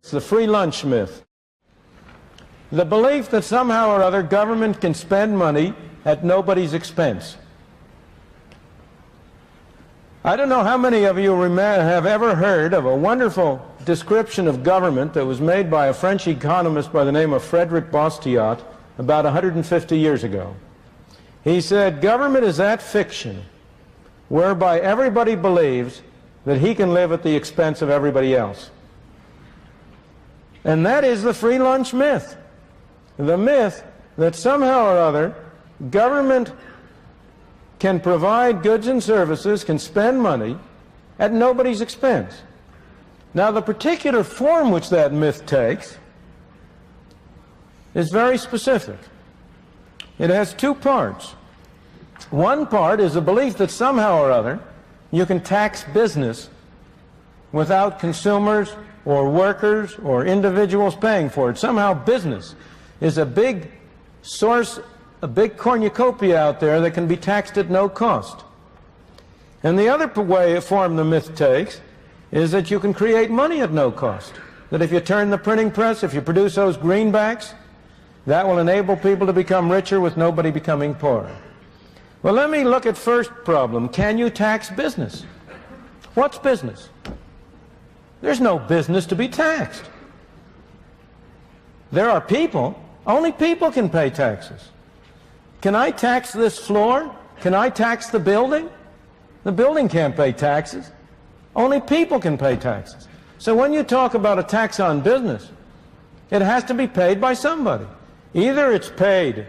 It's the free lunch myth. The belief that somehow or other government can spend money at nobody's expense. I don't know how many of you have ever heard of a wonderful description of government that was made by a French economist by the name of Frédéric Bastiat about 150 years ago. He said, government is that fiction whereby everybody believes that he can live at the expense of everybody else. And that is the free lunch myth. The myth that somehow or other government can provide goods and services, can spend money at nobody's expense. Now, the particular form which that myth takes is very specific. It has two parts. One part is the belief that somehow or other you can tax business without consumers or workers or individuals paying for it. Somehow business is a big source, a big cornucopia out there that can be taxed at no cost. And the other form the myth takes is that you can create money at no cost. That if you turn the printing press, if you produce those greenbacks, that will enable people to become richer with nobody becoming poorer. Well, let me look at first problem. Can you tax business? What's business? There's no business to be taxed. There are people. Only people can pay taxes. Can I tax this floor? Can I tax the building? The building can't pay taxes. Only people can pay taxes. So when you talk about a tax on business, it has to be paid by somebody. Either it's paid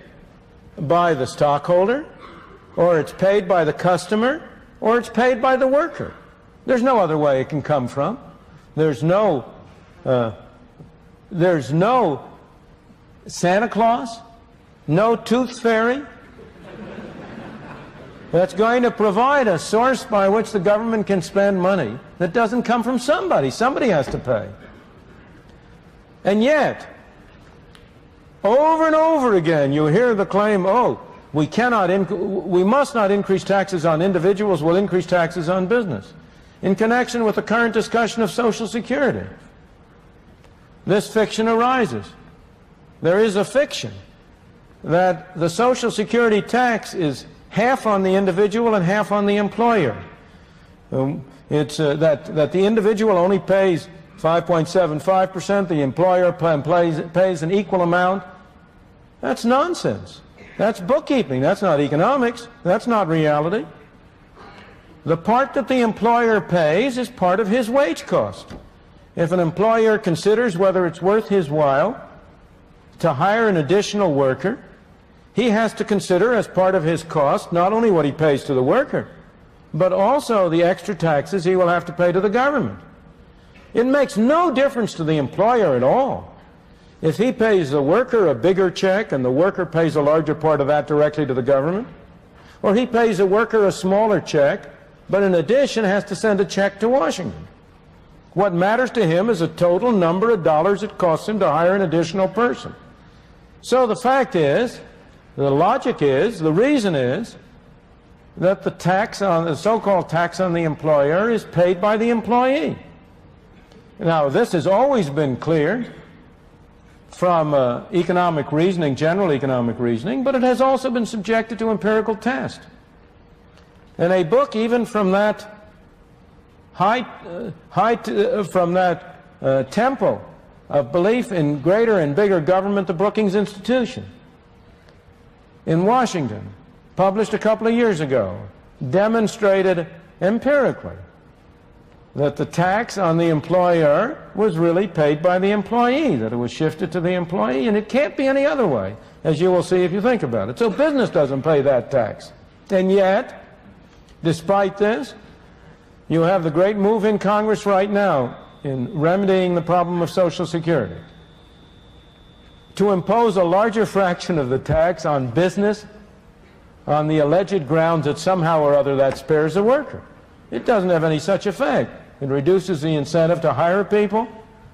by the stockholder, or it's paid by the customer, or it's paid by the worker. There's no other way it can come from. There's no Santa Claus, no tooth fairy that's going to provide a source by which the government can spend money that doesn't come from somebody. Somebody has to pay. And yet, over and over again, you hear the claim, oh, we must not increase taxes on individuals, we'll increase taxes on business, in connection with the current discussion of Social Security. This fiction arises. There is a fiction that the Social Security tax is half on the individual and half on the employer. That the individual only pays 5.75%, the employer pays an equal amount. That's nonsense. That's bookkeeping. That's not economics. That's not reality. The part that the employer pays is part of his wage cost. If an employer considers whether it's worth his while to hire an additional worker, he has to consider as part of his cost not only what he pays to the worker, but also the extra taxes he will have to pay to the government. It makes no difference to the employer at all if he pays the worker a bigger check and the worker pays a larger part of that directly to the government, or he pays the worker a smaller check, but in addition has to send a check to Washington. What matters to him is the total number of dollars it costs him to hire an additional person. So the fact is, the logic is, the reason is, that the so-called tax on the employer is paid by the employee. Now, this has always been clear from economic reasoning, general economic reasoning, but it has also been subjected to empirical test. And a book even from that tempo of belief in greater and bigger government, the Brookings Institution in Washington, published a couple of years ago, demonstrated empirically that the tax on the employer was really paid by the employee, that it was shifted to the employee, and it can't be any other way, as you will see if you think about it. So business doesn't pay that tax. And yet, despite this, you have the great move in Congress right now in remedying the problem of Social Security to impose a larger fraction of the tax on business on the alleged grounds that somehow or other that spares the worker. It doesn't have any such effect. It reduces the incentive to hire people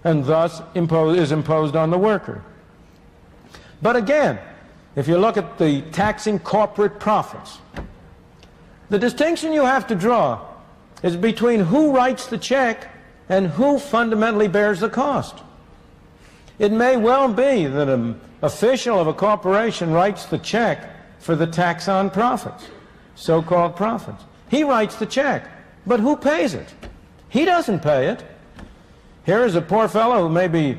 and thus is imposed on the worker. But again, if you look at the taxing corporate profits, the distinction you have to draw is between who writes the check and who fundamentally bears the cost. It may well be that an official of a corporation writes the check for the tax on profits, so-called profits. He writes the check, but who pays it? He doesn't pay it. Here is a poor fellow who may be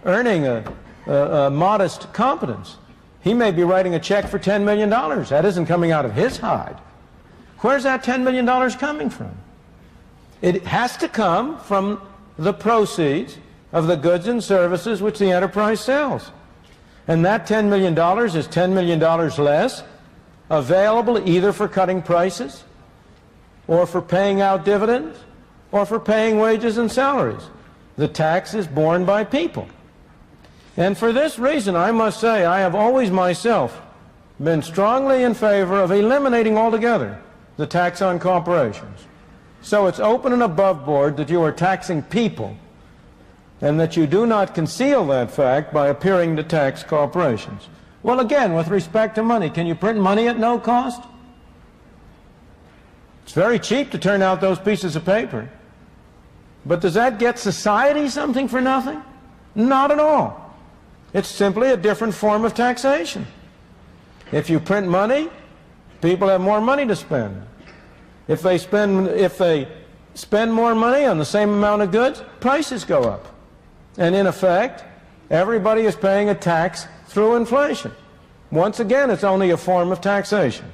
earning a modest competence. He may be writing a check for $10 million. That isn't coming out of his hide. Where's that $10 million coming from? It has to come from the proceeds of the goods and services which the enterprise sells. And that $10 million is $10 million less available either for cutting prices or for paying out dividends or for paying wages and salaries. The tax is borne by people. And for this reason, I must say, I have always myself been strongly in favor of eliminating altogether the tax on corporations. So it's open and above board that you are taxing people and that you do not conceal that fact by appearing to tax corporations. Well, again, with respect to money, can you print money at no cost? It's very cheap to turn out those pieces of paper. But does that get society something for nothing? Not at all. It's simply a different form of taxation. If you print money, people have more money to spend. If they spend more money on the same amount of goods, prices go up. And in effect, everybody is paying a tax through inflation. Once again, it's only a form of taxation.